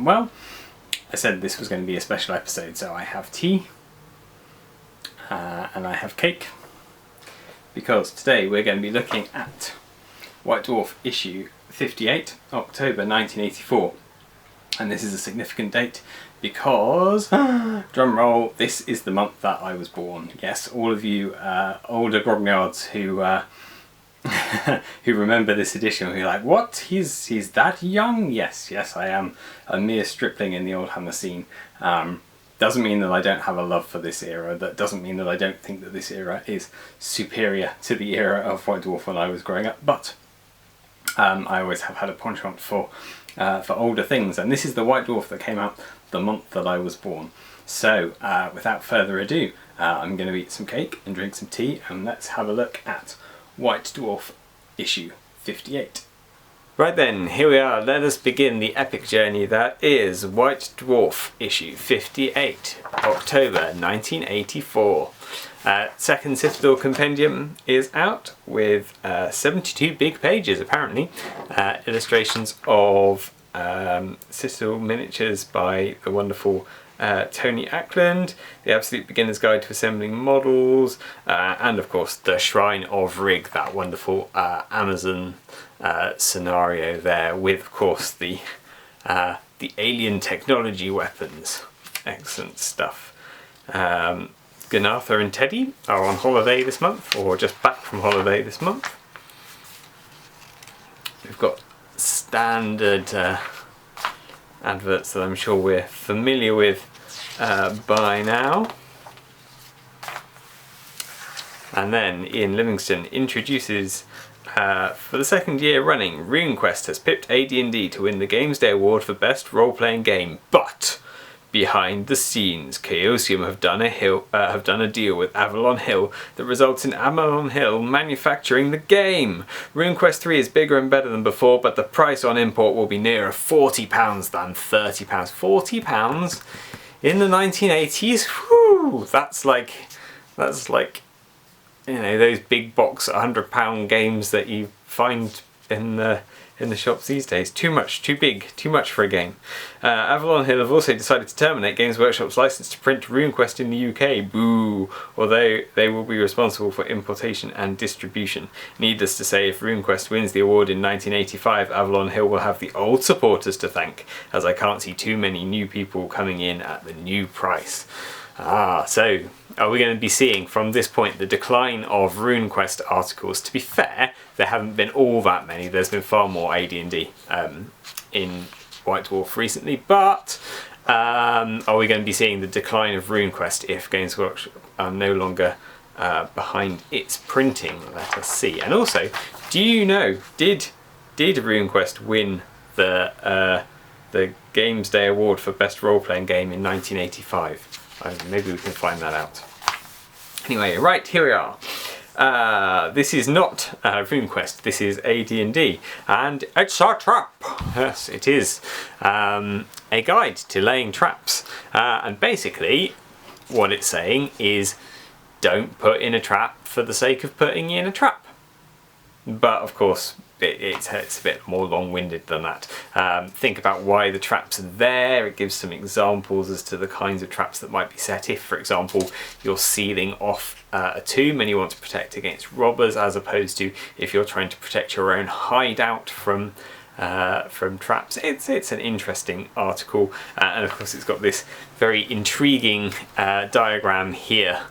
Well, I said this was going to be a special episode, so I have tea and I have cake, because today we're going to be looking at White Dwarf issue 58, October 1984. And this is a significant date because, drum roll, this is the month that I was born. Yes, all of you older grognards who who remember this edition, who are like, what? He's that young? Yes, I am a mere stripling in the old Hammer scene. Doesn't mean that I don't have a love for this era. That doesn't mean that I don't think that this era is superior to the era of White Dwarf when I was growing up. But I always have had a penchant for older things, and this is the White Dwarf that came out the month that I was born. So without further ado, I'm going to eat some cake and drink some tea, and let's have a look at White Dwarf issue 58. Right then, here we are. Let us begin the epic journey that is White Dwarf issue 58, October 1984. Second Citadel Compendium is out with 72 big pages apparently. Illustrations of Citadel miniatures by the wonderful Tony Ackland, The Absolute Beginner's Guide to Assembling Models, and of course the Shrine of Rig, that wonderful Amazon scenario there, with of course the alien technology weapons. Excellent stuff. Gunartha and Teddy are on holiday this month, or just back from holiday this month. We've got standard adverts that I'm sure we're familiar with by now. And then Ian Livingston introduces, for the second year running, RuneQuest has pipped AD&D to win the Games Day Award for Best Role-Playing Game, but behind the scenes, Chaosium have done a deal with Avalon Hill that results in Avalon Hill manufacturing the game. RuneQuest 3 is bigger and better than before, but the price on import will be nearer £40 than £30. £40 in the 1980s? Whew, that's like, you know, those big box £100 games that you find in the shops these days. Too much, too big, too much for a game. Avalon Hill have also decided to terminate Games Workshop's license to print RuneQuest in the UK. Boo! Although they will be responsible for importation and distribution. Needless to say, if RuneQuest wins the award in 1985, Avalon Hill will have the old supporters to thank, as I can't see too many new people coming in at the new price. So are we going to be seeing from this point the decline of RuneQuest articles? To be fair, there haven't been all that many. There's been far more AD&D in White Dwarf recently, but are we going to be seeing the decline of RuneQuest if Games Workshop are no longer behind its printing? Let us see. And also, do you know, did RuneQuest win the Games Day Award for Best Role-Playing Game in 1985? Maybe we can find that out. Anyway, right, here we are. This is not RuneQuest, this is AD&D, and it's a trap. Yes, it is. A guide to laying traps. And basically, what it's saying is, don't put in a trap for the sake of putting in a trap. But of course, it's a bit more long-winded than that. Think about why the traps are there. It gives some examples as to the kinds of traps that might be set if, for example, you're sealing off a tomb and you want to protect against robbers, as opposed to if you're trying to protect your own hideout from traps. It's an interesting article, and of course it's got this very intriguing diagram here.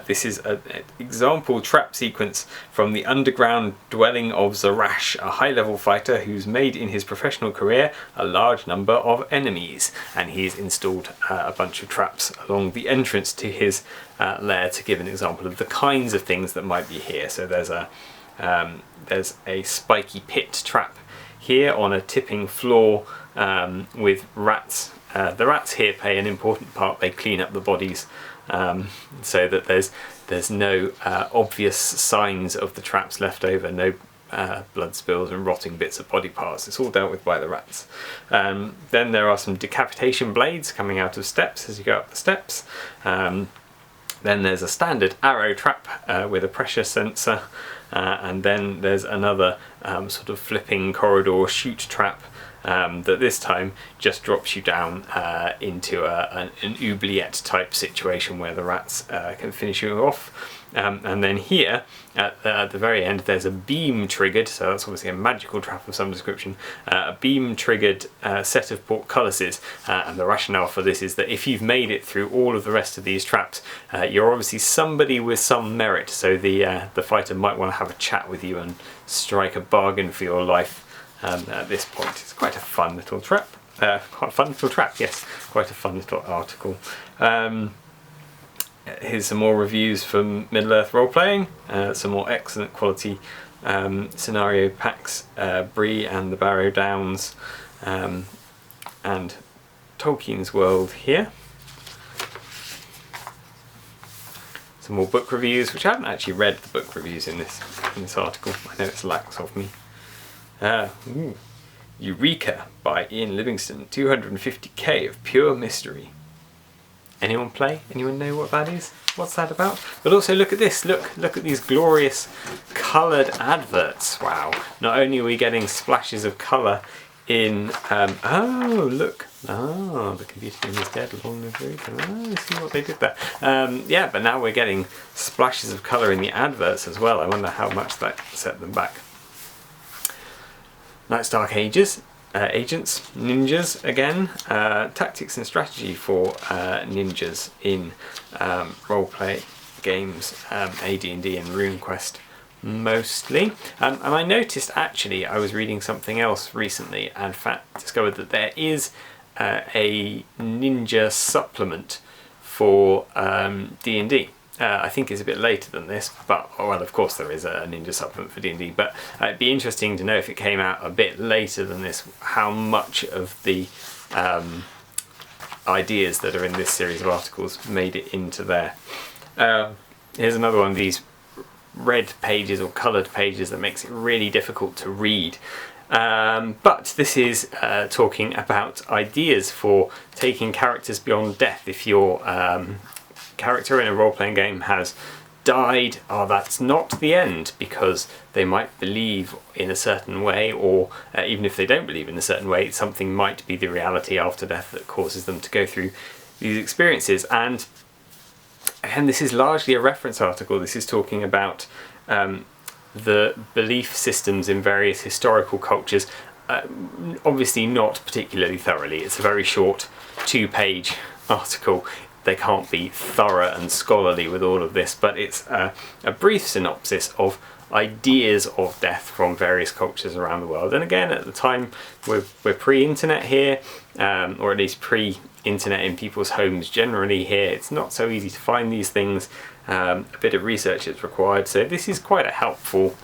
This is an example trap sequence from the underground dwelling of Zarash, a high-level fighter who's made in his professional career a large number of enemies, and he's installed a bunch of traps along the entrance to his lair to give an example of the kinds of things that might be here. So there's a spiky pit trap here on a tipping floor with rats. The rats here play an important part. They clean up the bodies so that there's no obvious signs of the traps left over, no blood spills and rotting bits of body parts. It's all dealt with by the rats. Then there are some decapitation blades coming out of steps as you go up the steps. Then there's a standard arrow trap with a pressure sensor, and then there's another sort of flipping corridor chute trap that this time just drops you down into an oubliette type situation where the rats can finish you off. And then here, at the very end, there's a beam triggered, so that's obviously a magical trap of some description, a beam triggered set of portcullises, and the rationale for this is that if you've made it through all of the rest of these traps, you're obviously somebody with some merit, so the fighter might want to have a chat with you and strike a bargain for your life at this point. It's quite a fun little trap. Quite a fun little trap, yes. Quite a fun little article. Here's some more reviews from Middle-earth Role-Playing, some more excellent quality scenario packs, Bree and the Barrow Downs, and Tolkien's World here. Some more book reviews, which I haven't actually read the book reviews in this article. I know it's lax of me. Eureka by Ian Livingstone, 250k of pure mystery. Anyone play? Anyone know what that is? What's that about? But also look at this, look at these glorious coloured adverts. Wow. Not only are we getting splashes of colour in, oh look, the computer game is dead, long live Eureka. Oh, see what they did there. Yeah, but now we're getting splashes of colour in the adverts as well. I wonder how much that set them back. Night's Dark Agents, ninjas again, tactics and strategy for ninjas in roleplay games, AD&D and RuneQuest mostly. And I noticed actually, I was reading something else recently and discovered that there is a ninja supplement for D&D. I think it's a bit later than this, but well, of course there is a ninja supplement for D&D, but it'd be interesting to know if it came out a bit later than this, how much of the ideas that are in this series of articles made it into there. Here's another one of these red pages or coloured pages that makes it really difficult to read. But this is talking about ideas for taking characters beyond death. If your character in a role-playing game has died, that's not the end, because they might believe in a certain way, or even if they don't believe in a certain way, something might be the reality after death that causes them to go through these experiences. And this is largely a reference article. This is talking about the belief systems in various historical cultures, obviously not particularly thoroughly. It's a very short 2-page article. They can't be thorough and scholarly with all of this, but it's a brief synopsis of ideas of death from various cultures around the world. And again, at the time, we're pre-internet here, or at least pre-internet in people's homes generally here. It's not so easy to find these things. A bit of research is required, so this is quite a helpful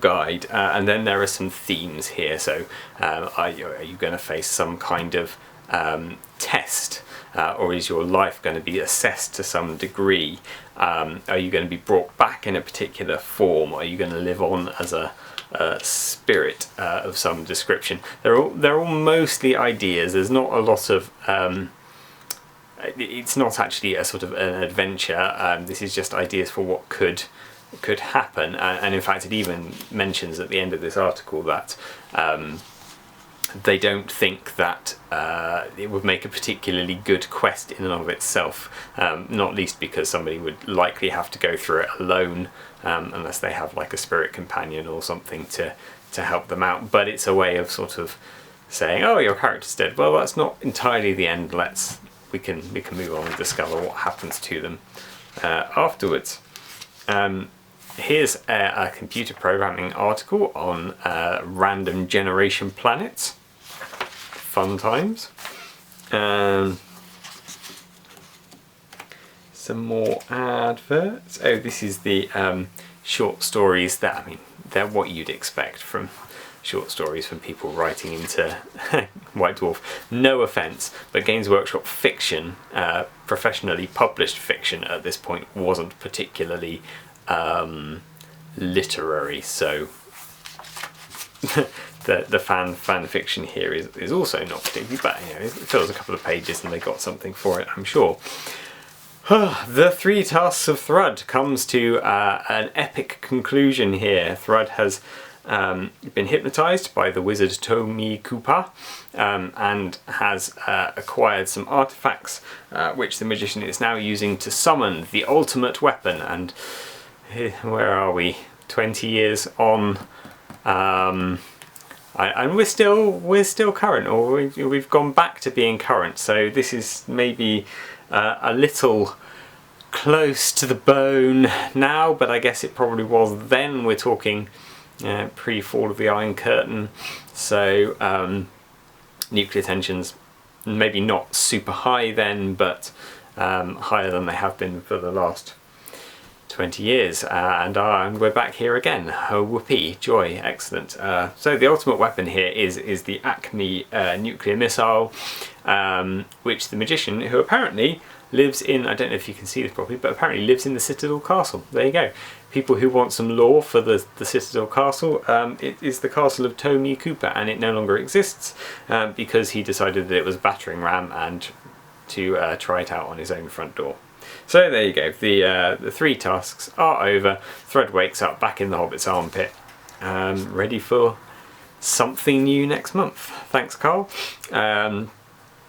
guide. And then there are some themes here. So are you going to face some kind of test, or is your life going to be assessed to some degree? Are you going to be brought back in a particular form? Are you going to live on as a spirit of some description? They're all mostly ideas. There's not a lot of it's not actually a sort of an adventure. This is just ideas for what could happen, and in fact it even mentions at the end of this article that they don't think that it would make a particularly good quest in and of itself, not least because somebody would likely have to go through it alone, unless they have like a spirit companion or something to help them out. But it's a way of sort of saying, oh, your character's dead. Well, that's not entirely the end. We can move on and discover what happens to them afterwards. Here's a computer programming article on random generation planets. Fun times. Some more adverts. Oh, this is the short stories that, I mean, they're what you'd expect from short stories from people writing into White Dwarf. No offence, but Games Workshop fiction, professionally published fiction at this point, wasn't particularly literary, so the fan fiction here is also not particularly, but you know, it fills a couple of pages and they got something for it, I'm sure. The 3 Tasks of Thrud comes to an epic conclusion here. Thrud has been hypnotized by the wizard Tomi Koopa, and has acquired some artifacts which the magician is now using to summon the ultimate weapon. And where are we? 20 years on, and we're still current, or we've gone back to being current. So this is maybe a little close to the bone now, but I guess it probably was then. We're talking pre-fall of the Iron Curtain, so nuclear tensions maybe not super high then, but higher than they have been for the last 20 years, and we're back here again. Oh, whoopee, joy, excellent. So the ultimate weapon here is the Acme nuclear missile, which the magician, who apparently lives in, I don't know if you can see this properly, but apparently lives in the Citadel Castle. There you go. People who want some lore for the Citadel Castle, it is the castle of Tomi Koopa, and it no longer exists because he decided that it was a battering ram and to try it out on his own front door. So there you go, the 3 tasks are over. Thread wakes up back in the Hobbit's armpit, ready for something new next month. Thanks, Carl.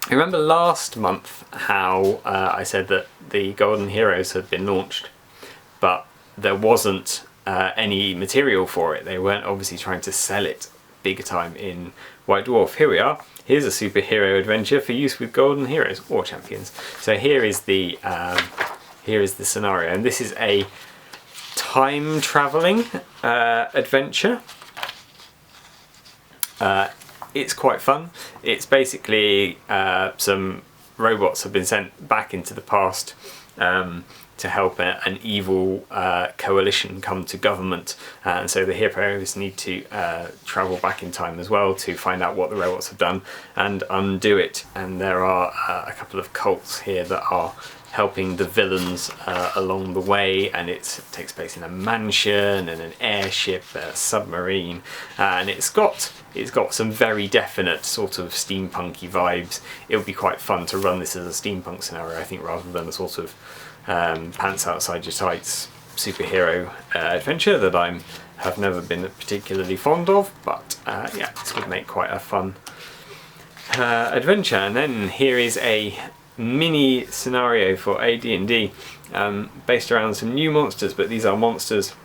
Remember last month how I said that the Golden Heroes had been launched, but there wasn't any material for it. They weren't obviously trying to sell it big time in White Dwarf. Here we are. Here's a superhero adventure for use with Golden Heroes or Champions. So here is the scenario, and this is a time traveling adventure. It's quite fun. It's basically some robots have been sent back into the past to help an evil coalition come to government, and so the heroes need to travel back in time as well to find out what the robots have done and undo it. And there are a couple of cults here that are helping the villains along the way, and it takes place in a mansion and an airship, a submarine, and it's got some very definite sort of steampunky vibes. It would be quite fun to run this as a steampunk scenario, I think, rather than a sort of pants outside your tights superhero adventure that I have never been particularly fond of. But yeah, this would make quite a fun adventure. And then here is a mini scenario for AD&D based around some new monsters, but these are monsters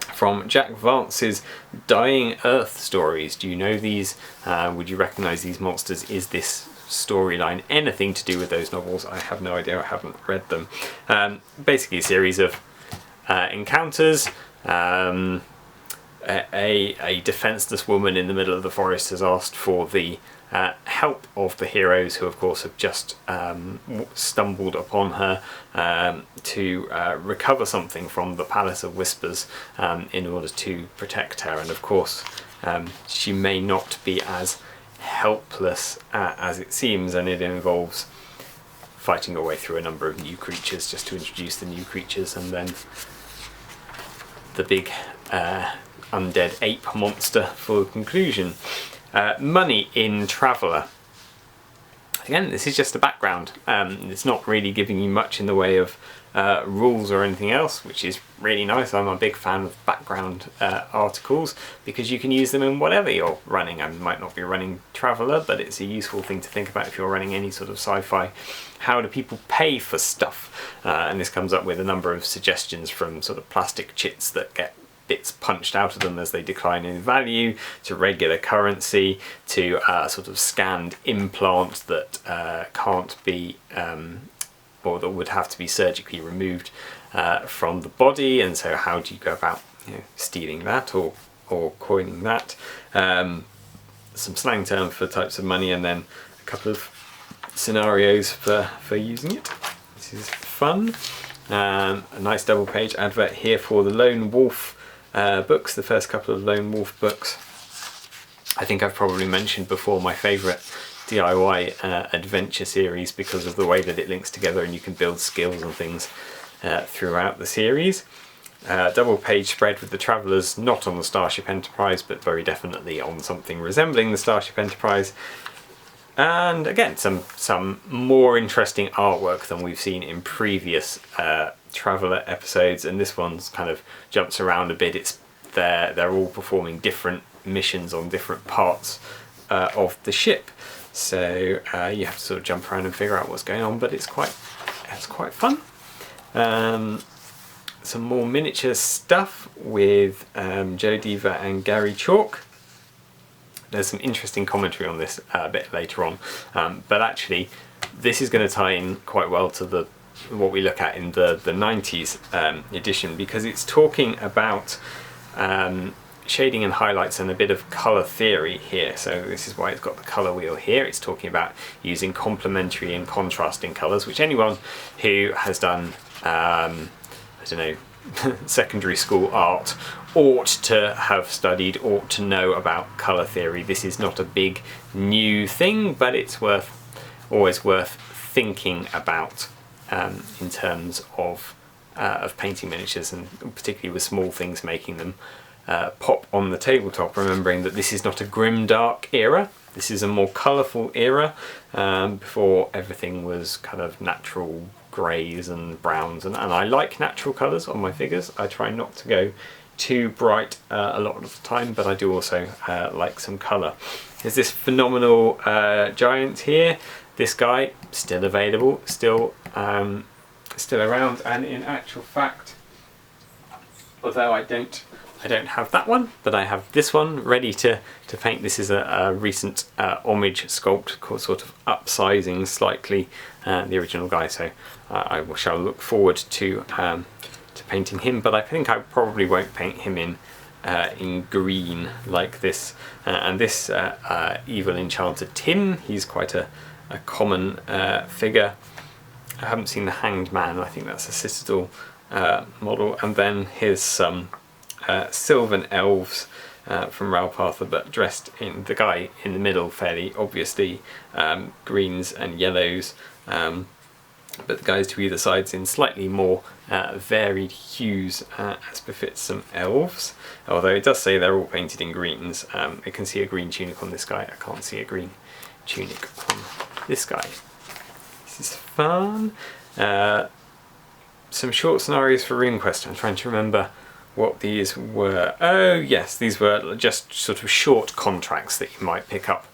from Jack Vance's Dying Earth stories. Do you know these? Would you recognise these monsters? Is this storyline anything to do with those novels? I have no idea, I haven't read them. Basically a series of encounters. A defenceless woman in the middle of the forest has asked for the help of the heroes, who of course have just stumbled upon her to recover something from the Palace of Whispers in order to protect her. And of course she may not be as helpless as it seems, and it involves fighting your way through a number of new creatures just to introduce the new creatures, and then the big undead ape monster for the conclusion. Money in Traveller. Again, this is just a background. It's not really giving you much in the way of rules or anything else, which is really nice. I'm a big fan of background articles because you can use them in whatever you're running. I might not be running Traveller, but it's a useful thing to think about if you're running any sort of sci-fi. How do people pay for stuff? And this comes up with a number of suggestions, from sort of plastic chits that get bits punched out of them as they decline in value, to regular currency, to sort of scanned implant that can't be or that would have to be surgically removed from the body. And so how do you go about stealing that or coining that? Some slang term for types of money, and then a couple of scenarios for using it. This is fun. A nice double page advert here for the Lone Wolf books, the first couple of Lone Wolf books. I think I've probably mentioned before my favourite DIY adventure series because of the way that it links together and you can build skills and things throughout the series. Double page spread with the travellers not on the Starship Enterprise, but very definitely on something resembling the Starship Enterprise. And again, some more interesting artwork than we've seen in previous Traveller episodes, and this one's kind of jumps around a bit. It's they're all performing different missions on different parts of the ship. So you have to sort of jump around and figure out what's going on, but it's quite fun. Some more miniature stuff with Joe Diva and Gary Chalk. There's some interesting commentary on this a bit later on, but actually this is going to tie in quite well to what we look at in the 90s edition, because it's talking about shading and highlights and a bit of colour theory here. So this is why it's got the colour wheel here. It's talking about using complementary and contrasting colours, which anyone who has done I don't know, secondary school art ought to have studied, ought to know about colour theory. This is not a big new thing, but it's always worth thinking about in terms of painting miniatures, and particularly with small things, making them pop on the tabletop, remembering that this is not a grim dark era. This is a more colourful era, before everything was kind of natural greys and browns, and I like natural colours on my figures. I try not to go too bright a lot of the time, but I do also like some colour. There's this phenomenal giant here. This guy, still available, still around, and in actual fact, although I don't have that one, but I have this one ready to paint. This is a recent homage sculpt, called sort of upsizing slightly the original guy, so I shall look forward to painting him, but I think I probably won't paint him in green like this. And this evil enchanter Tim, he's quite a common figure. I haven't seen the Hanged Man. I think that's a Citadel model, and then his Sylvan Elves from Ralph, but dressed in, the guy in the middle fairly obviously greens and yellows, but the guys to either side's in slightly more varied hues, as befits some elves, although it does say they're all painted in greens. I can see a green tunic on this guy. I can't see a green tunic on this guy. This is fun. Some short scenarios for RuneQuest. I'm trying to remember what these were. Oh yes, these were just sort of short contracts that you might pick up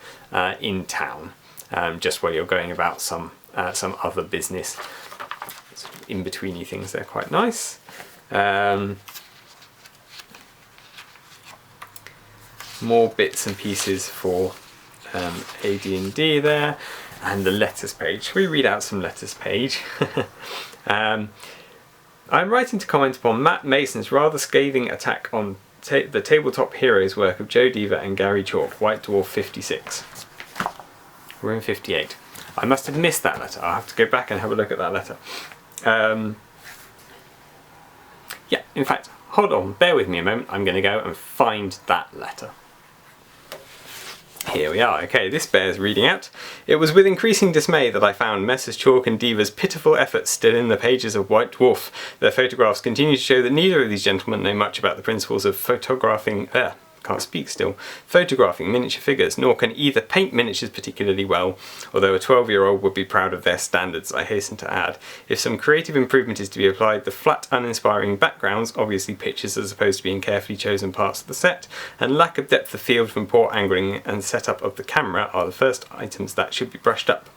in town, just while you're going about some other business. Sort of in-betweeny things, they're quite nice. More bits and pieces for AD&D there, and the letters page. Shall we read out some letters page? I'm writing to comment upon Matt Mason's rather scathing attack on the Tabletop Heroes work of Joe Diva and Gary Chalk, White Dwarf 56. We're in 58. I must have missed that letter. I'll have to go back and have a look at that letter. Yeah, in fact, hold on, bear with me a moment. I'm going to go and find that letter. Here we are. Okay, this bears reading out. It was with increasing dismay that I found Messrs Chalk and Diva's pitiful efforts still in the pages of White Dwarf. Their photographs continue to show that neither of these gentlemen know much about the principles of photographing miniature figures, nor can either paint miniatures particularly well, although a 12-year-old would be proud of their standards, I hasten to add. If some creative improvement is to be applied, the flat, uninspiring backgrounds, obviously pictures as opposed to being carefully chosen parts of the set, and lack of depth of field from poor angling and setup of the camera are the first items that should be brushed up.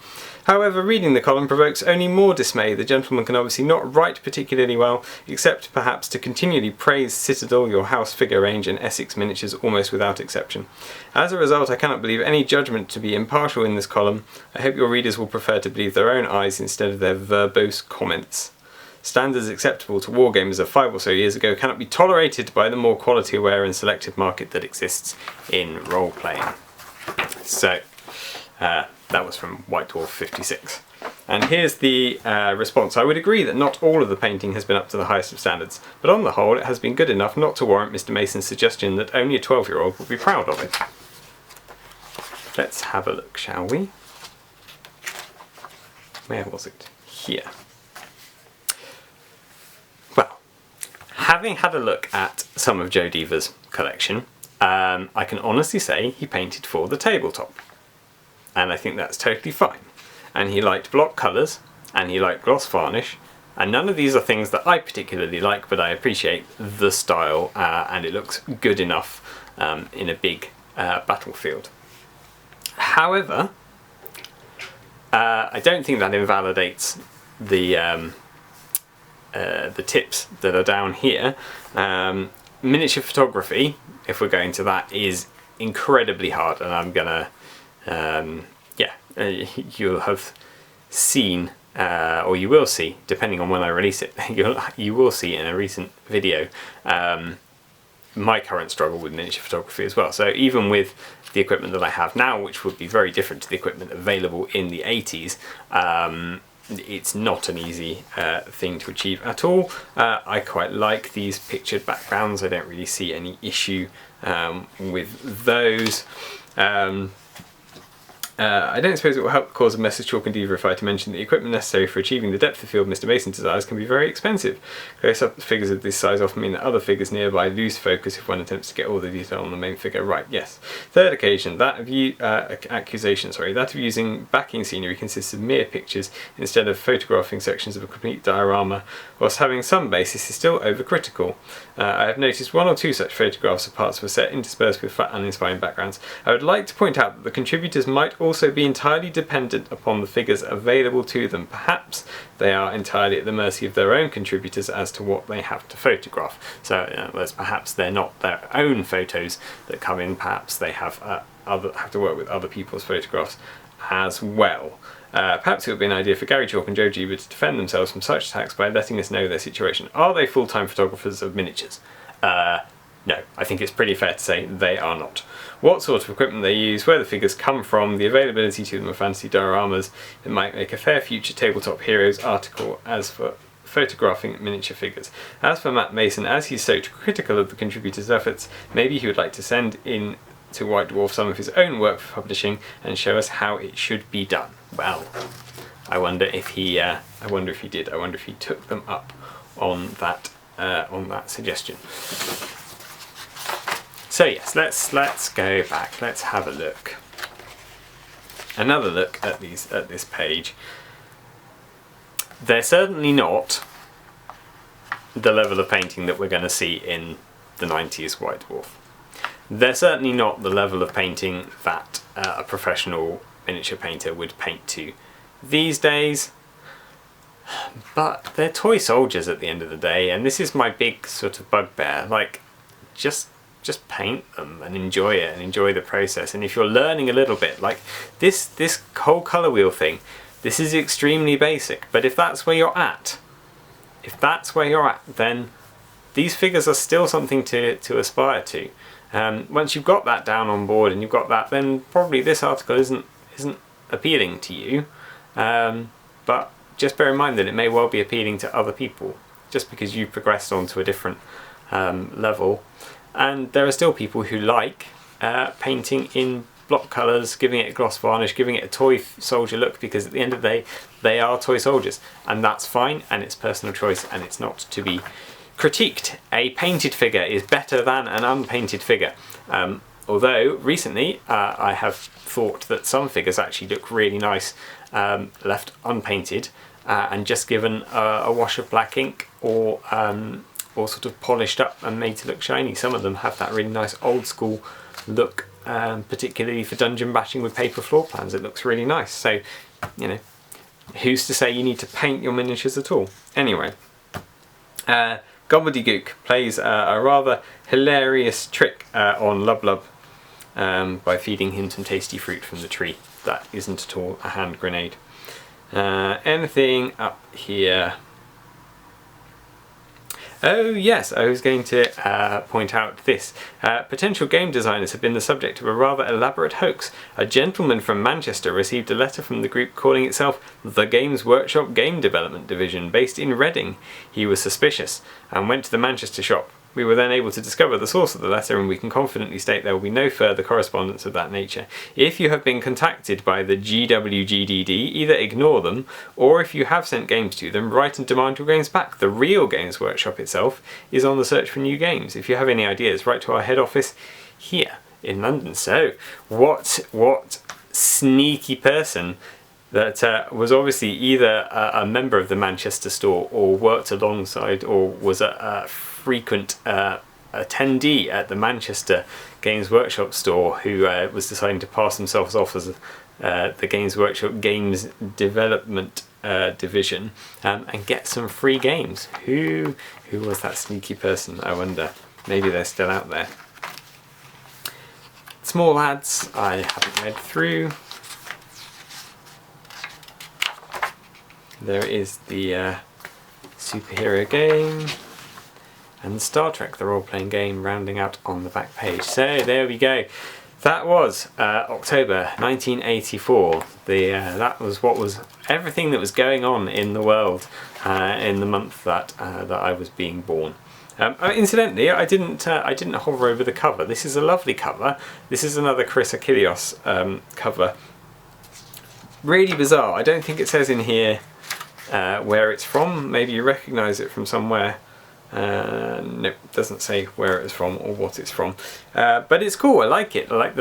However, reading the column provokes only more dismay. The gentleman can obviously not write particularly well, except perhaps to continually praise Citadel, your house figure range, and Essex miniatures almost without exception. As a result, I cannot believe any judgment to be impartial in this column. I hope your readers will prefer to believe their own eyes instead of their verbose comments. Standards acceptable to wargamers of 5 or so years ago cannot be tolerated by the more quality-aware and selective market that exists in role-playing. So, that was from White Dwarf 56. And here's the response. I would agree that not all of the painting has been up to the highest of standards, but on the whole it has been good enough not to warrant Mr. Mason's suggestion that only a 12-year-old would be proud of it. Let's have a look, shall we? Where was it? Here. Well, having had a look at some of Joe Diva's collection, I can honestly say he painted for the tabletop. And I think that's totally fine. And he liked block colours, and he liked gloss varnish, And none of these are things that I particularly like, but I appreciate the style and it looks good enough in a big battlefield. However, I don't think that invalidates the tips that are down here. Miniature photography, if we're going to that, is incredibly hard, and I'm gonna, you'll have seen, or you will see, depending on when I release it, you will see in a recent video my current struggle with miniature photography as well. So even with the equipment that I have now, which would be very different to the equipment available in the 80s, it's not an easy thing to achieve at all. I quite like these pictured backgrounds. I don't really see any issue with those. I don't suppose it will help cause a message chalk and diva if I to mention that the equipment necessary for achieving the depth of field Mr. Mason desires can be very expensive. Close-up figures of this size often mean that other figures nearby lose focus if one attempts to get all the detail on the main figure right. Yes. Third occasion, that of that of using backing scenery consists of mere pictures instead of photographing sections of a complete diorama, whilst having some basis is still overcritical. I have noticed one or two such photographs of parts of a set interspersed with flat uninspiring backgrounds. I would like to point out that the contributors might also be entirely dependent upon the figures available to them. Perhaps they are entirely at the mercy of their own contributors as to what they have to photograph. So in other words, perhaps they're not their own photos that come in, perhaps they have to work with other people's photographs as well. Perhaps it would be an idea for Gary Chalk and Joe Jeeber to defend themselves from such attacks by letting us know their situation. Are they full-time photographers of miniatures? No, I think it's pretty fair to say they are not. What sort of equipment they use, where the figures come from, the availability to them of fantasy dioramas, it might make a fair future Tabletop Heroes article as for photographing miniature figures. As for Matt Mason, as he's so critical of the contributors' efforts, maybe he would like to send in to White Dwarf some of his own work for publishing and show us how it should be done. Well, I wonder if he did. I wonder if he took them up on that suggestion. So yes, let's go back. Let's have a look. Another look at this page. They're certainly not the level of painting that we're going to see in the 90s White Dwarf. They're certainly not the level of painting that a professional miniature painter would paint to these days. But they're toy soldiers at the end of the day, and this is my big sort of bugbear. Like, just paint them and enjoy it and enjoy the process. And if you're learning a little bit, like this whole colour wheel thing, this is extremely basic, but if that's where you're at, then these figures are still something to aspire to. Once you've got that down on board and you've got that, then probably this article isn't appealing to you. But just bear in mind that it may well be appealing to other people, just because you've progressed on to a different level. And there are still people who like painting in block colours, giving it a gloss varnish, giving it a toy soldier look, because at the end of the day they are toy soldiers, and that's fine, and it's personal choice, and it's not to be critiqued. A painted figure is better than an unpainted figure. Although recently I have thought that some figures actually look really nice left unpainted and just given a wash of black ink or sort of polished up and made to look shiny. Some of them have that really nice old school look, particularly for dungeon bashing with paper floor plans. It looks really nice. So, you know, who's to say you need to paint your miniatures at all? Anyway, Gobbledygook plays a rather hilarious trick on Lub Lub by feeding him some tasty fruit from the tree. That isn't at all a hand grenade. Anything up here? Oh yes, I was going to point out this. Potential game designers have been the subject of a rather elaborate hoax. A gentleman from Manchester received a letter from the group calling itself the Games Workshop Game Development Division, based in Reading. He was suspicious and went to the Manchester shop. We were then able to discover the source of the letter, and we can confidently state there will be no further correspondence of that nature. If you have been contacted by the GWGDD, either ignore them, or if you have sent games to them, write and demand your games back. The real Games Workshop itself is on the search for new games. If you have any ideas, write to our head office here in London. So, what sneaky person that was obviously either a member of the Manchester store or worked alongside or was a frequent attendee at the Manchester Games Workshop store, who was deciding to pass themselves off as the Games Workshop Games Development division and get some free games. Who was that sneaky person, I wonder? Maybe they're still out there. Small ads I haven't read through. There is the superhero game and Star Trek, the role-playing game, rounding out on the back page. So there we go. That was October 1984. That was what was everything that was going on in the world in the month that I was being born. Incidentally, I didn't hover over the cover. This is a lovely cover. This is another Chris Achilleos cover. Really bizarre. I don't think it says in here where it's from. Maybe you recognise it from somewhere. No, it doesn't say where it's from or what it's from. But it's cool. I like it. I like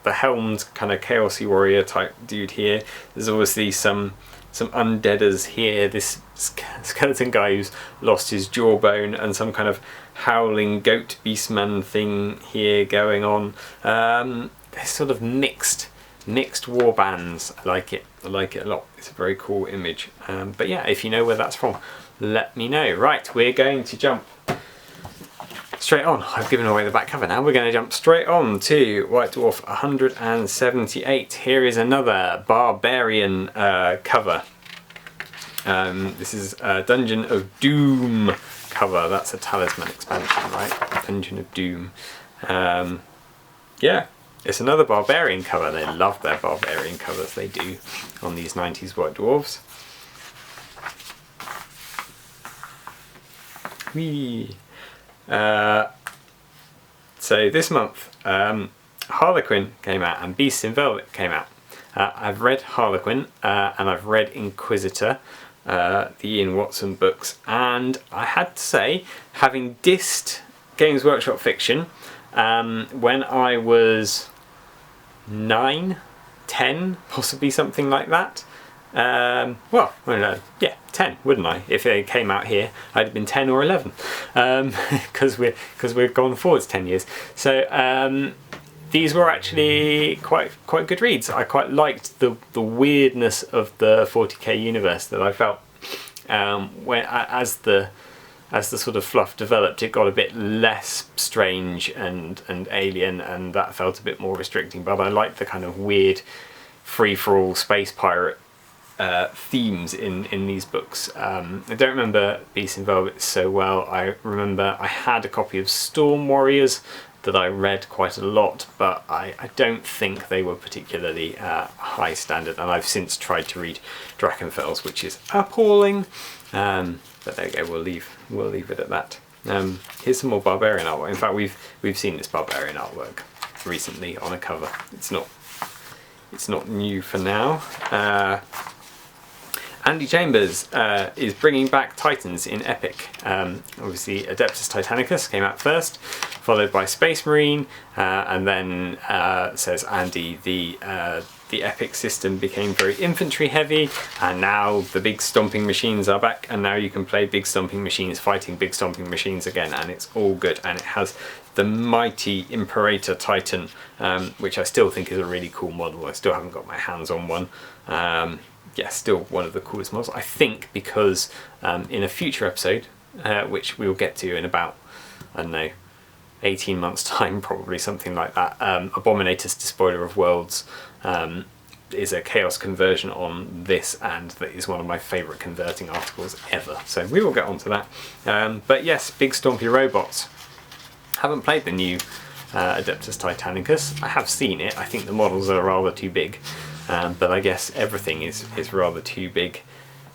the helmed kind of chaosy warrior type dude here. There's obviously some undeaders here. This skeleton guy who's lost his jawbone, and some kind of howling goat beastman thing here going on. There's sort of mixed war bands. I like it. I like it a lot. It's a very cool image. But yeah, if you know where that's from, let me know. Right, we're going to jump straight on. I've given away the back cover now. We're going to jump straight on to White Dwarf 178. Here is another Barbarian cover. This is Dungeon of Doom cover. That's a Talisman expansion, right? Dungeon of Doom. Yeah, it's another Barbarian cover. They love their Barbarian covers, they do, on these 90s White Dwarfs. Whee! So this month, Harlequin came out and Beasts in Velvet came out. I've read Harlequin and I've read Inquisitor, the Ian Watson books, and I had to say, having dissed Games Workshop Fiction when I was 9, 10, possibly something like that. Well, I don't know, yeah, 10, wouldn't I? If it came out here, I'd have been 10 or 11, because we've gone forwards 10 years. So these were actually quite good reads. I quite liked the weirdness of the 40k universe that I felt when as the sort of fluff developed, it got a bit less strange and alien, and that felt a bit more restricting. But I liked the kind of weird free-for-all space pirate themes in these books. I don't remember Beasts in Velvet so well. I remember I had a copy of Storm Warriors that I read quite a lot, but I don't think they were particularly high standard, and I've since tried to read Drachenfels, which is appalling. But there you go, we'll leave it at that. Here's some more Barbarian artwork. In fact, we've seen this Barbarian artwork recently on a cover. It's not new for now. Andy Chambers is bringing back Titans in Epic. Obviously Adeptus Titanicus came out first, followed by Space Marine, and then says Andy, the Epic system became very infantry heavy, and now the big stomping machines are back, and now you can play big stomping machines fighting big stomping machines again, and it's all good. And it has the mighty Imperator Titan, which I still think is a really cool model. I still haven't got my hands on one. Yeah, still one of the coolest models, I think, because in a future episode, which we'll get to in about, I don't know, 18 months time, probably something like that, Abominatus Despoiler of Worlds is a chaos conversion on this, and that is one of my favourite converting articles ever, so we will get on to that. But yes, big stompy robots. Haven't played the new Adeptus Titanicus. I have seen it. I think the models are rather too big. But I guess everything is rather too big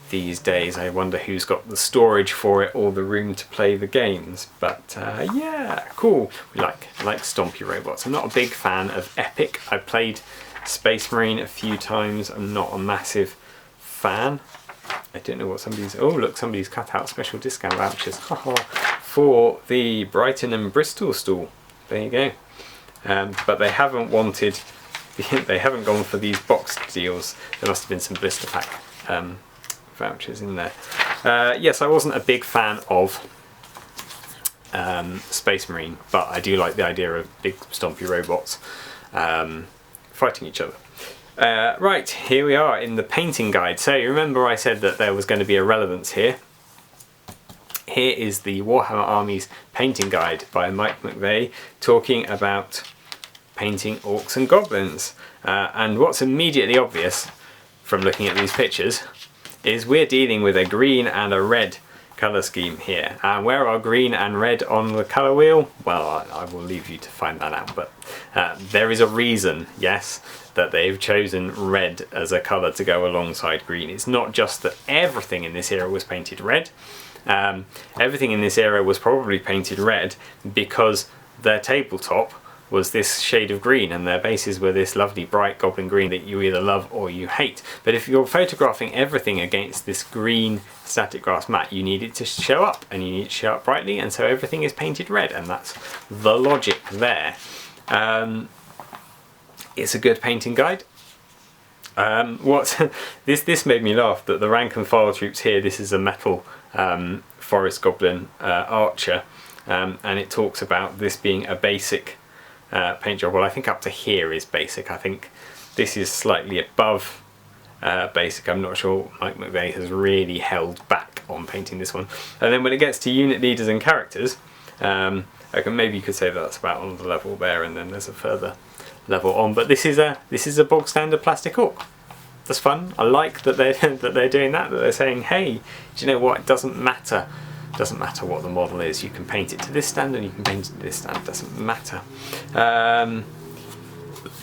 these days. I wonder who's got the storage for it or the room to play the games. But yeah, cool. We like stompy robots. I'm not a big fan of Epic. I played Space Marine a few times. I'm not a massive fan. I don't know what somebody's... Oh, look, somebody's cut out special discount vouchers for the Brighton and Bristol stall. There you go. But they haven't wanted they haven't gone for these boxed deals. There must have been some blister pack vouchers in there. Yes, I wasn't a big fan of Space Marine, but I do like the idea of big stompy robots fighting each other. Right, here we are in the painting guide. So you remember I said that there was going to be a relevance here. Here is the Warhammer Armies painting guide by Mike McVeigh, talking about painting orcs and goblins. And what's immediately obvious from looking at these pictures is we're dealing with a green and a red colour scheme here. And where are green and red on the colour wheel? Well, I will leave you to find that out, but there is a reason, yes, that they've chosen red as a colour to go alongside green. It's not just that everything in this era was painted red. Everything in this era was probably painted red because their tabletop was this shade of green and their bases were this lovely bright goblin green that you either love or you hate. But if you're photographing everything against this green static grass mat, you need it to show up, and you need it to show up brightly, and so everything is painted red, and that's the logic there. It's a good painting guide. This made me laugh, that the rank and file troops here, this is a metal forest goblin archer, and it talks about this being a basic paint job. Well, I think up to here is basic. I think this is slightly above basic. I'm not sure Mike McVeigh has really held back on painting this one. And then when it gets to unit leaders and characters, maybe you could say that's about on the level there, and then there's a further level on. But this is a bog standard plastic orc. That's fun. I like that they're doing that. That they're saying, hey, do you know what? It doesn't matter. It doesn't matter what the model is. You can paint it to this standard. You can paint it to this standard. It doesn't matter.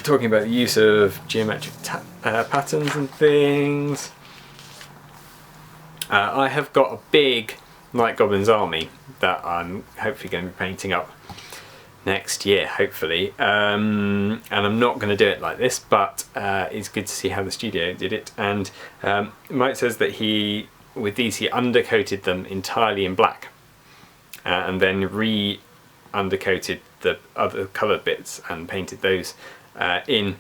Talking about the use of geometric patterns and things. I have got a big Night Goblins army that I'm hopefully going to be painting up next year, hopefully, and I'm not going to do it like this, but it's good to see how the studio did it. And Mike says that with these he undercoated them entirely in black and then re-undercoated the other coloured bits and painted those in,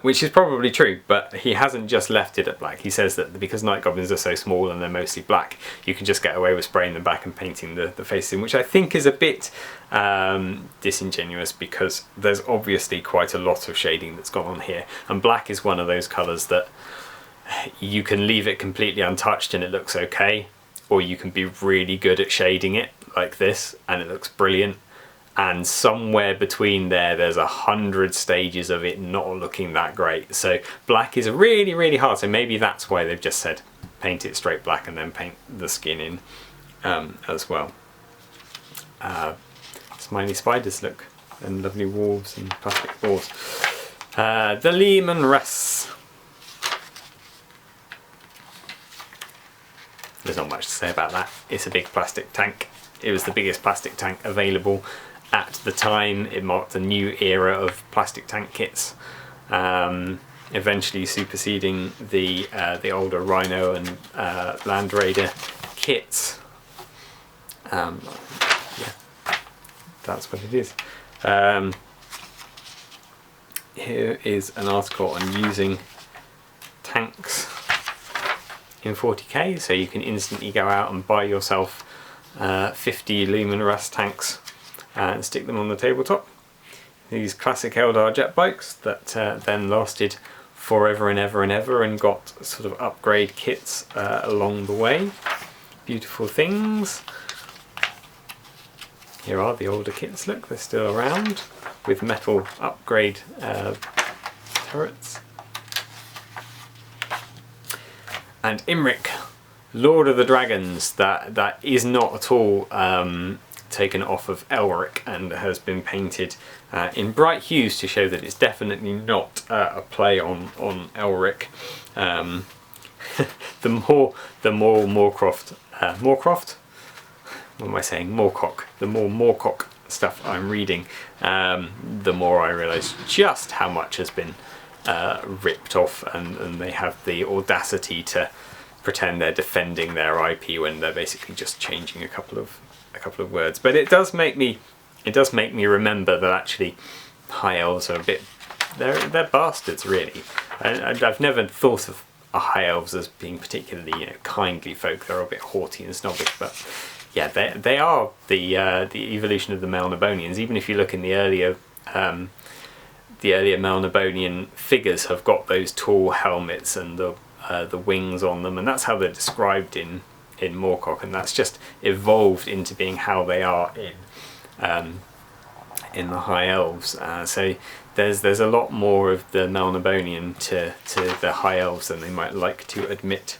which is probably true, but he hasn't just left it at black. He says that because Night Goblins are so small and they're mostly black, you can just get away with spraying them back and painting the faces in, which I think is a bit disingenuous, because there's obviously quite a lot of shading that's gone on here, and black is one of those colours that you can leave it completely untouched and it looks okay, or you can be really good at shading it like this and it looks brilliant. And somewhere between there's 100 stages of it not looking that great. So black is really, really hard. So maybe that's why they've just said paint it straight black and then paint the skin in as well. Smiley spiders, look, and lovely wolves and plastic balls. The Lehman Russ. There's not much to say about that. It's a big plastic tank. It was the biggest plastic tank available at the time. It marked a new era of plastic tank kits, eventually superseding the older Rhino and Land Raider kits. Yeah, that's what it is. Here is an article on using tanks in 40k, so you can instantly go out and buy yourself 50 Lehman Russ tanks and stick them on the tabletop. These classic Eldar jet bikes that then lasted forever and ever and ever and got sort of upgrade kits along the way. Beautiful things. Here are the older kits, look, they're still around with metal upgrade turrets. And Imric, Lord of the Dragons, that is not at all taken off of Elric and has been painted in bright hues to show that it's definitely not a play on Elric. The more Moorcroft, what am I saying? Moorcock. The more Moorcock stuff I'm reading, the more I realise just how much has been ripped off, and they have the audacity to pretend they're defending their IP when they're basically just changing a couple of words. But it does make me remember that actually high elves are a bit they're bastards really. I've never thought of high elves as being particularly, you know, kindly folk. They're a bit haughty and snobbish, but yeah, they are the evolution of the Melnibonians. Even if you look in the earlier Melnibonian figures have got those tall helmets and the wings on them, and that's how they're described in Moorcock, and that's just evolved into being how they are in the High Elves. So there's a lot more of the Melnibonian to the High Elves than they might like to admit.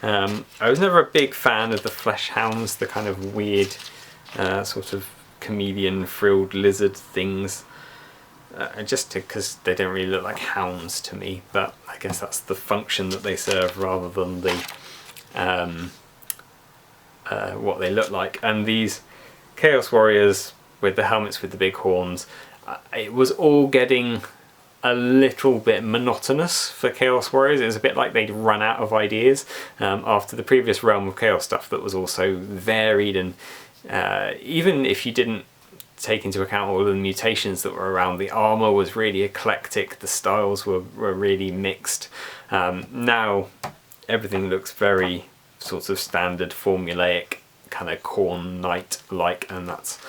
I was never a big fan of the flesh hounds, the kind of weird sort of chameleon frilled lizard things. Just because they don't really look like hounds to me, but I guess that's the function that they serve rather than the what they look like. And these Chaos Warriors with the helmets with the big horns, it was all getting a little bit monotonous for Chaos Warriors. It was a bit like they'd run out of ideas after the previous Realm of Chaos stuff that was also varied, and even if you didn't take into account all of the mutations that were around, the armour was really eclectic, the styles were really mixed. Now everything looks very sort of standard, formulaic, kind of Khorne Knight-like, and that's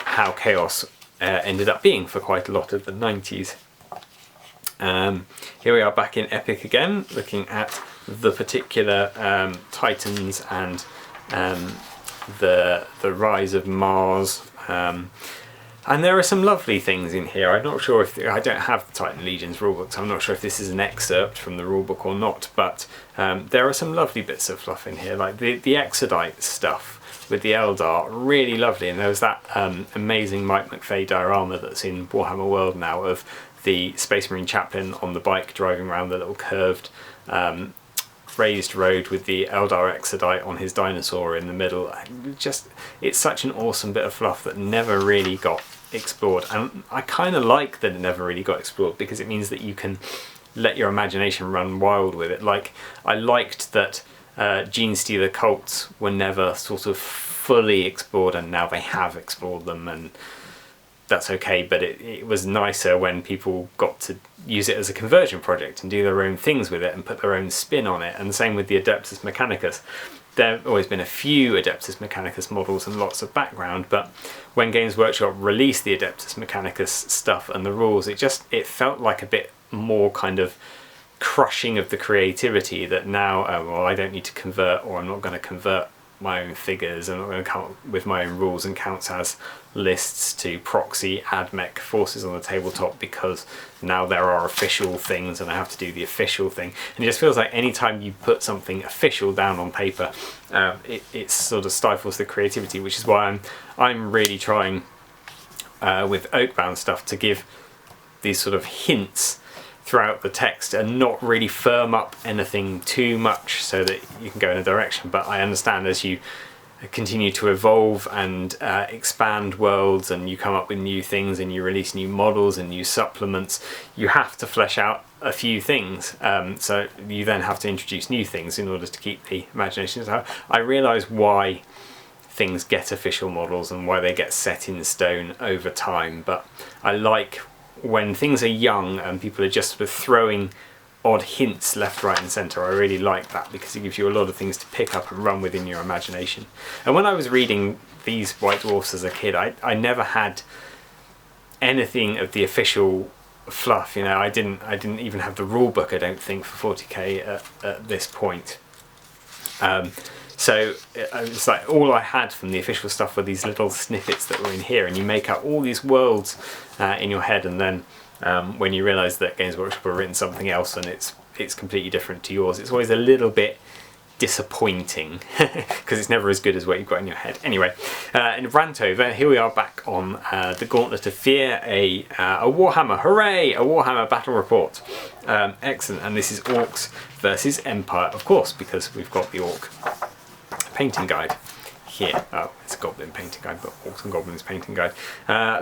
how Chaos ended up being for quite a lot of the 90s. Here we are back in Epic again, looking at the particular Titans and the rise of Mars. And there are some lovely things in here. I'm not sure if I don't have the Titan Legions rulebook, so I'm not sure if this is an excerpt from the rulebook or not. But there are some lovely bits of fluff in here, like the Exodite stuff with the Eldar, really lovely. And there was that amazing Mike McFay diorama that's in Warhammer World now of the Space Marine chaplain on the bike driving around the little curved raised road with the Eldar Exodite on his dinosaur in the middle. Just, it's such an awesome bit of fluff that never really got explored, and I kind of like that it never really got explored, because it means that you can let your imagination run wild with it. Like, I liked that Genestealer cults were never sort of fully explored, and now they have explored them, and that's okay, but it was nicer when people got to use it as a conversion project and do their own things with it and put their own spin on it. And the same with the Adeptus Mechanicus. There have always been a few Adeptus Mechanicus models and lots of background, but when Games Workshop released the Adeptus Mechanicus stuff and the rules, it felt like a bit more kind of crushing of the creativity, that now, well, I don't need to convert, or I'm not going to convert my own figures, I'm not going to come up with my own rules and counts as lists to proxy AdMech forces on the tabletop, because now there are official things and I have to do the official thing. And it just feels like anytime you put something official down on paper, it sort of stifles the creativity, which is why I'm really trying with Oakbound stuff to give these sort of hints throughout the text and not really firm up anything too much so that you can go in a direction. But I understand as you continue to evolve and expand worlds, and you come up with new things and you release new models and new supplements, you have to flesh out a few things. So you then have to introduce new things in order to keep the imagination. So I realise why things get official models and why they get set in stone over time, but I like when things are young and people are just sort of throwing odd hints left, right and centre. I really like that, because it gives you a lot of things to pick up and run with in your imagination. And when I was reading these White Dwarfs as a kid, I never had anything of the official fluff, you know. I didn't even have the rule book, I don't think, for 40k at this point. So it's like all I had from the official stuff were these little snippets that were in here, and you make up all these worlds in your head, and then when you realise that Games Workshop have written something else and it's completely different to yours, it's always a little bit disappointing because it's never as good as what you've got in your head. Anyway, in Rantover, here we are back on the Gauntlet of Fear, a Warhammer, hooray, a Warhammer battle report. Excellent, and this is Orcs versus Empire, of course, because we've got the Orc painting guide here. Oh, it's a Goblin painting guide, but Orcs and Goblins painting guide.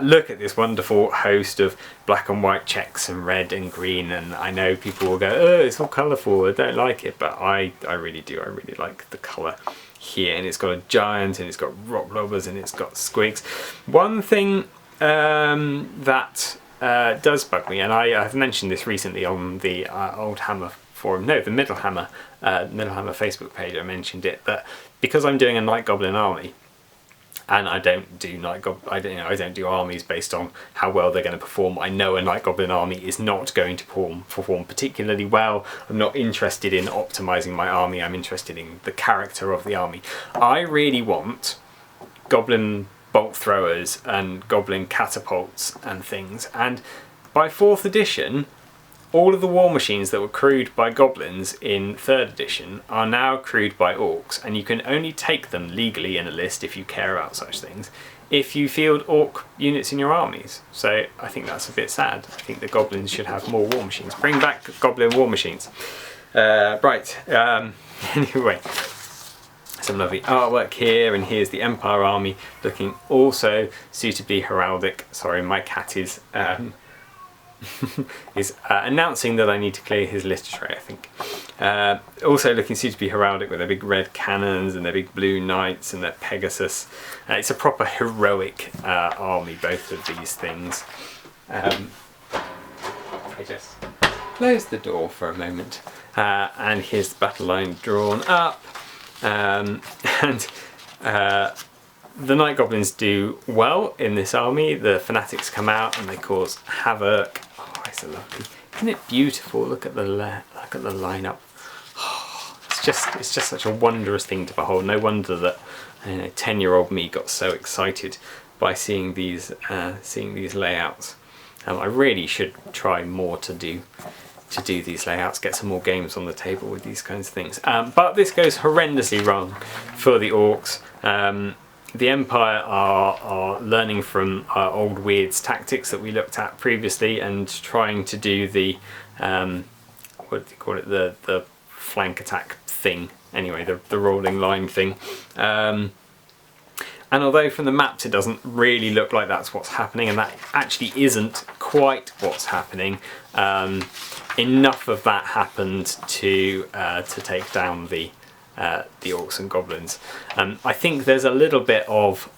Look at this wonderful host of black and white checks and red and green, and I know people will go, oh, it's all colourful, I don't like it, but I really do. I really like the colour here, and it's got a giant, and it's got rock blobbers, and it's got squigs. One thing that does bug me, and I've mentioned this recently on the Old Hammer forum, no, the Middle Hammer Facebook page. I mentioned it, that because I'm doing a Night Goblin army, and I don't do I don't do armies based on how well they're going to perform. I know a Night Goblin army is not going to perform particularly well. I'm not interested in optimizing my army. I'm interested in the character of the army. I really want Goblin bolt throwers and Goblin catapults and things. And by 4th edition, all of the war machines that were crewed by goblins in 3rd edition are now crewed by orcs, and you can only take them legally in a list, if you care about such things, if you field orc units in your armies. So I think that's a bit sad. I think the goblins should have more war machines. Bring back goblin war machines. Anyway, some lovely artwork here, and here's the Empire army looking also suitably heraldic. Sorry, my cat is announcing that I need to clear his litter tray, I think. Also looking suitably heraldic with their big red cannons and their big blue knights and their Pegasus. It's a proper heroic army, both of these things. I just close the door for a moment, and here's the battle line drawn up, the Night Goblins do well in this army. The Fanatics come out and they cause havoc. Oh, it's so lovely. Isn't it beautiful? Look at the lineup. Oh, it's just such a wondrous thing to behold. No wonder that 10-year-old me got so excited by seeing these layouts. I really should try more to do these layouts, get some more games on the table with these kinds of things. But this goes horrendously wrong for the orcs. The Empire are learning from old Weird's tactics that we looked at previously, and trying to do the what do you call it, the flank attack thing. Anyway, the rolling line thing. And although from the maps it doesn't really look like that's what's happening, and that actually isn't quite what's happening, enough of that happened to take down the orcs and goblins. I think there's a little bit of,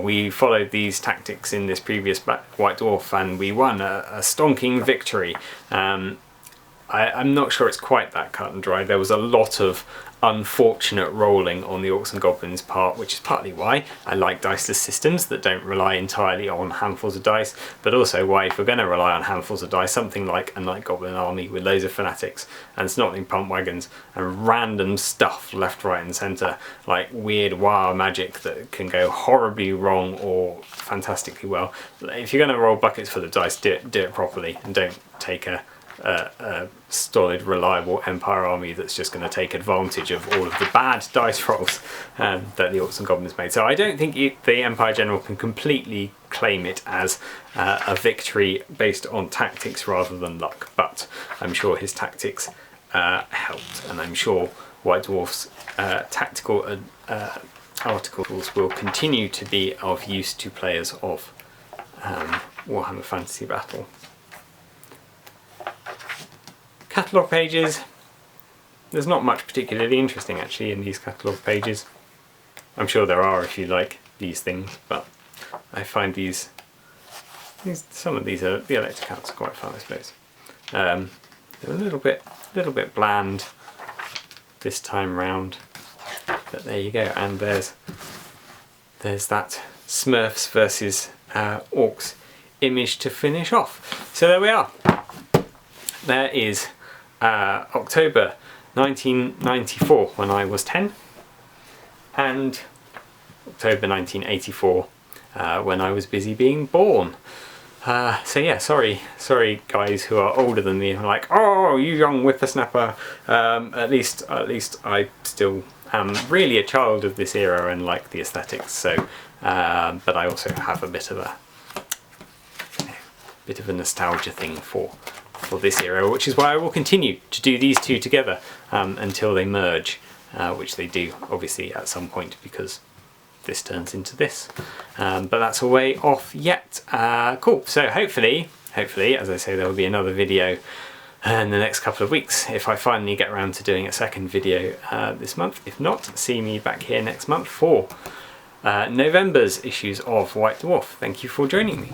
we followed these tactics in this previous White Dwarf and we won a stonking victory. I'm not sure it's quite that cut and dry. There was a lot of unfortunate rolling on the orcs and goblins part, which is partly why I like diceless systems that don't rely entirely on handfuls of dice, but also why, if we're going to rely on handfuls of dice, something like a Night Goblin army with loads of Fanatics and Snotling Pump Wagons and random stuff left, right and centre, like weird wire magic that can go horribly wrong or fantastically well. If you're going to roll buckets for the dice, do it properly, and don't take a solid, reliable Empire army that's just going to take advantage of all of the bad dice rolls that the orcs and goblins made. So I don't think the Empire General can completely claim it as a victory based on tactics rather than luck, but I'm sure his tactics helped, and I'm sure White Dwarf's tactical articles will continue to be of use to players of Warhammer Fantasy Battle. Catalogue pages. There's not much particularly interesting actually in these catalogue pages. I'm sure there are if you like these things, but I find some of these are, the elector counts are quite fun, I suppose. They're a little bit bland this time round, but there you go. And there's that Smurfs versus Orcs image to finish off. So there we are. There is October 1994 when I was 10, and October 1984 when I was busy being born. So yeah, sorry guys who are older than me, are like, oh, you young whippersnapper. At least I still am really a child of this era and like the aesthetics. So, but I also have a bit of a nostalgia thing for this era, which is why I will continue to do these two together until they merge, which they do obviously at some point because this turns into this, but that's a way off yet. Cool, so hopefully, as I say, there will be another video in the next couple of weeks if I finally get around to doing a second video this month. If not, see me back here next month for November's issues of White Dwarf. Thank you for joining me.